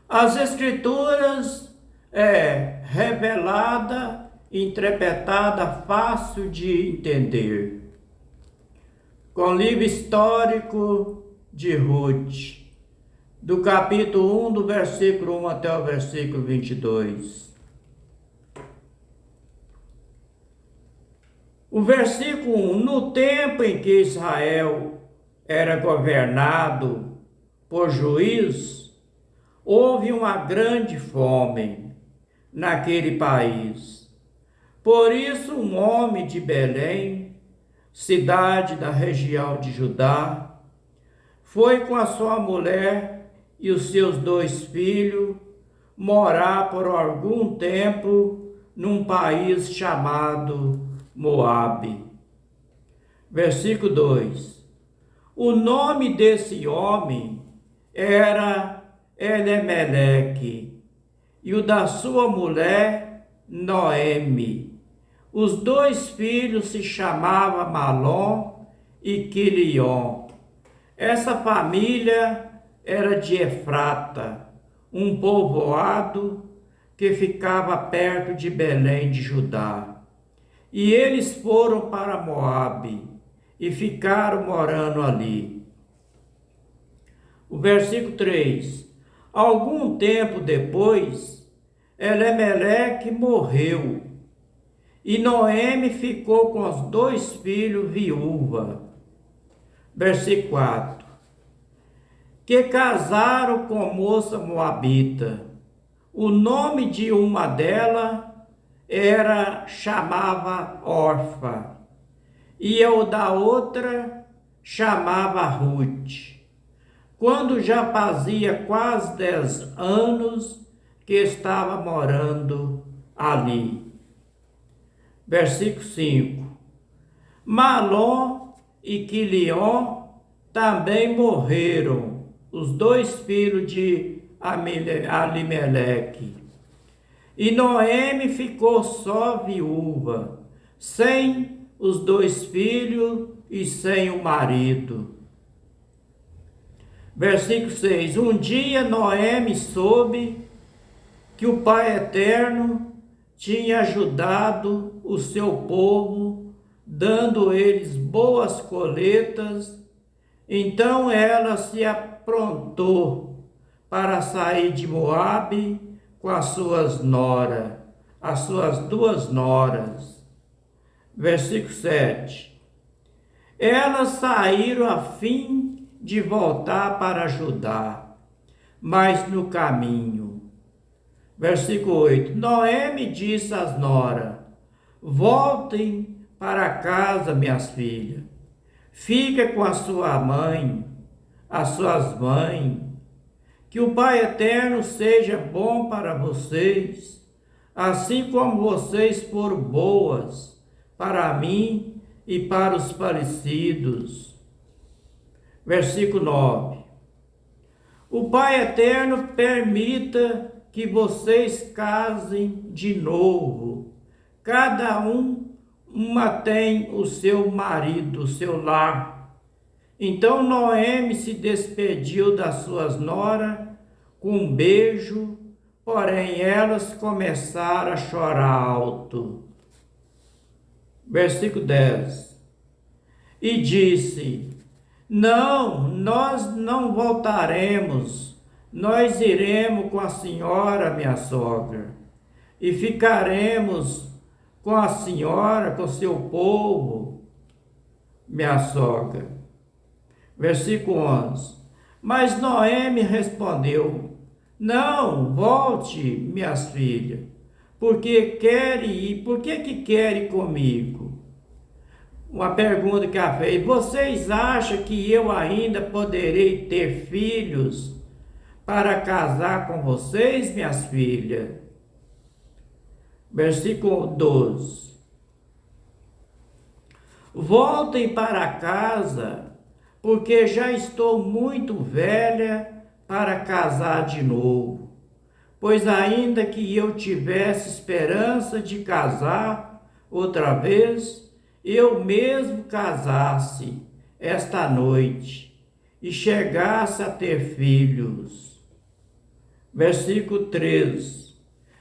As Escrituras é revelada, interpretada, fácil de entender. Com o livro histórico de Ruth, do capítulo 1, do versículo 1 até o versículo 22. O versículo 1: no tempo em que Israel era governado por juízes, houve uma grande fome naquele país. Por isso, um homem de Belém, cidade da região de Judá, foi com a sua mulher e os seus 2 filhos morar por algum tempo num país chamado Moabe. Versículo 2: o nome desse homem era Elimeleque, e o da sua mulher Noemi. Os 2 filhos se chamavam Malom e Quilion. Essa família era de Efrata, um povoado que ficava perto de Belém de Judá. E eles foram para Moabe e ficaram morando ali. O versículo 3: algum tempo depois, Elimeleque morreu, e Noemi ficou com os 2 filhos viúva. Versículo 4: que casaram com moça moabita. O nome de uma delas chamava Orfa, e o da outra chamava Ruth. Quando já fazia quase 10 anos que estava morando ali. Versículo 5: Malom e Quilion também morreram, os 2 filhos de Elimeleque. E Noemi ficou só viúva, sem os 2 filhos e sem o marido. Versículo 6: um dia Noemi soube que o Pai Eterno tinha ajudado o seu povo, dando eles boas colheitas. Então ela se aprontou para sair de Moabe com as suas as suas 2 noras. Versículo 7: elas saíram a fim de voltar para Judá, mas no caminho. Versículo 8: Noemi disse às noras: voltem para casa, minhas filhas, fica com a sua mãe, as suas mães, que o Pai Eterno seja bom para vocês, assim como vocês foram boas para mim e para os falecidos. Versículo 9: o Pai Eterno permita que vocês casem de novo. Cada uma tem o seu marido, o seu lar. Então Noemi se despediu das suas noras com um beijo, porém elas começaram a chorar alto. Versículo 10: e disse: não, nós não voltaremos, nós iremos com a senhora, minha sogra, e ficaremos com a senhora, com seu povo, minha sogra. Versículo 11: mas Noemi respondeu: não, volte, minhas filhas, porque quer ir, por que quer ir comigo? Uma pergunta que ela fez: vocês acham que eu ainda poderei ter filhos para casar com vocês, minhas filhas? Versículo 12: voltem para casa, porque já estou muito velha para casar de novo. Pois ainda que eu tivesse esperança de casar outra vez, eu mesmo casasse esta noite, e chegasse a ter filhos. Versículo 3.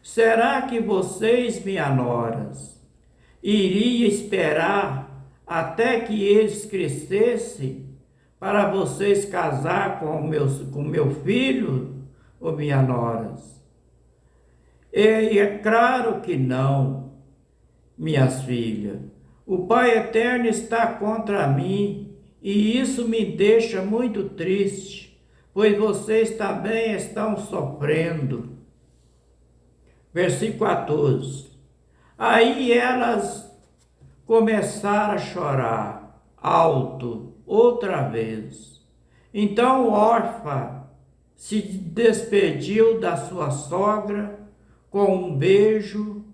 Será que vocês, minhas noras, iriam esperar até que eles crescessem para vocês casar com meu filho ou minhas noras? E é claro que não, minhas filhas. O Pai Eterno está contra mim e isso me deixa muito triste, pois vocês também estão sofrendo. Versículo 14. Aí elas começaram a chorar alto outra vez. Então Orfa se despediu da sua sogra com um beijo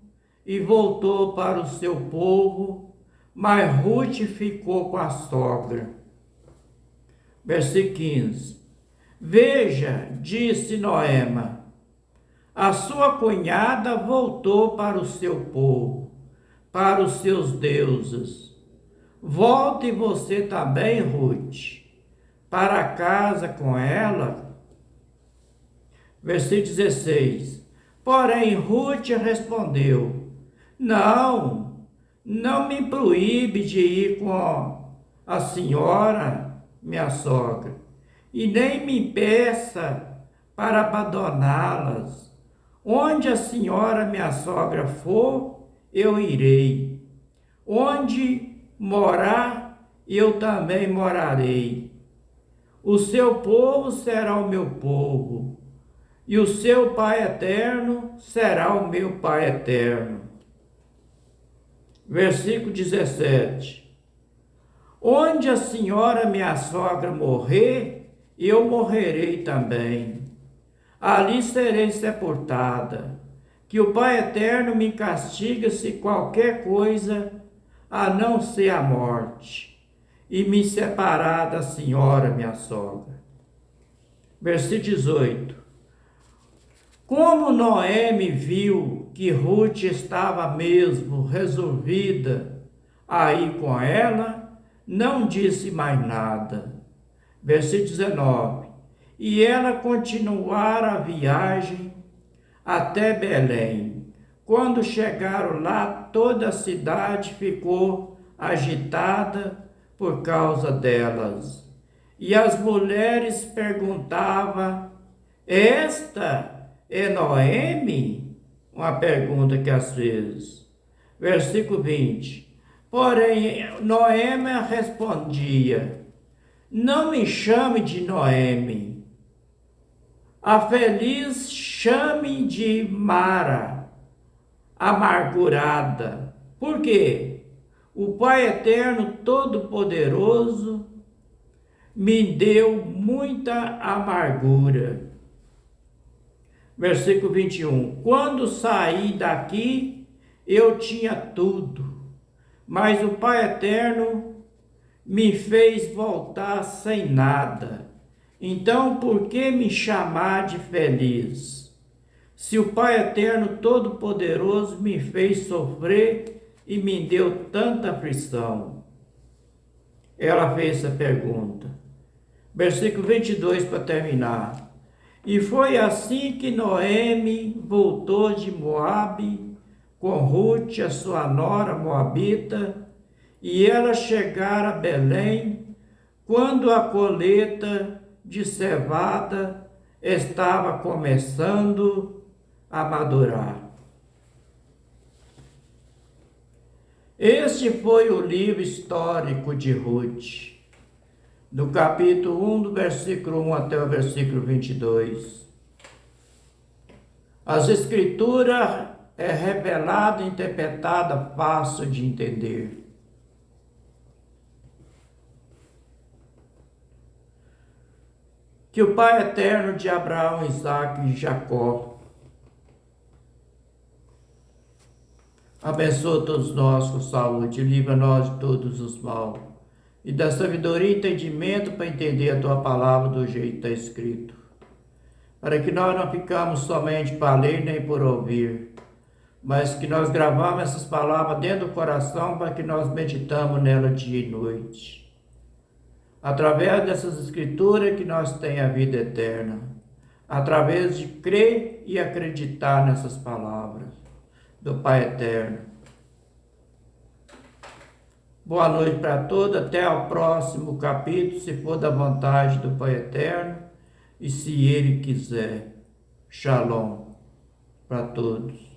e voltou para o seu povo, mas Ruth ficou com a sogra. Versículo 15. Veja, disse Noema, a sua cunhada voltou para o seu povo, para os seus deuses. Volte você também, Ruth, para casa com ela. Versículo 16. Porém, Ruth respondeu, não me proíbe de ir com a senhora, minha sogra, e nem me peça para abandoná-las. Onde a senhora, minha sogra, for, eu irei. Onde morar, eu também morarei. O seu povo será o meu povo, e o seu Pai eterno será o meu Pai eterno. Versículo 17. Onde a senhora, minha sogra, morrer, eu morrerei também. Ali serei sepultada. Que o Pai eterno me castigue se qualquer coisa a não ser a morte, e me separar da senhora, minha sogra. Versículo 18. Como Noemi viu que Ruth estava mesmo resolvida a ir com ela, não disse mais nada. Versículo 19. E ela continuara a viagem até Belém. Quando chegaram lá, toda a cidade ficou agitada por causa delas. E as mulheres perguntavam, esta é Noemi? Uma pergunta que às vezes. Versículo 20. Porém, Noemi respondia, não me chame de Noemi. A feliz chame de Mara, amargurada. Por quê? O Pai Eterno Todo-Poderoso me deu muita amargura. Versículo 21. Quando saí daqui, eu tinha tudo, mas o Pai Eterno me fez voltar sem nada. Então, por que me chamar de feliz? Se o Pai Eterno Todo-Poderoso me fez sofrer e me deu tanta aflição. Ela fez essa pergunta. Versículo 22 para terminar. E foi assim que Noemi voltou de Moabe com Ruth, a sua nora moabita, e elas chegaram a Belém quando a colheita de cevada estava começando a madurar. Este foi o livro histórico de Ruth, do capítulo 1, do versículo 1 até o versículo 22. As escrituras é revelada e interpretada fácil de entender. Que o Pai eterno de Abraão, Isaque e Jacó abençoe todos nós com saúde, livra nós de todos os maus e dá sabedoria e entendimento para entender a Tua palavra do jeito que está escrito, para que nós não ficamos somente para ler nem por ouvir, mas que nós gravamos essas palavras dentro do coração para que nós meditamos nela dia e noite. Através dessas escrituras que nós temos a vida eterna. Através de crer e acreditar nessas palavras do Pai Eterno. Boa noite para todos, até o próximo capítulo, se for da vontade do Pai Eterno e se Ele quiser. Shalom para todos.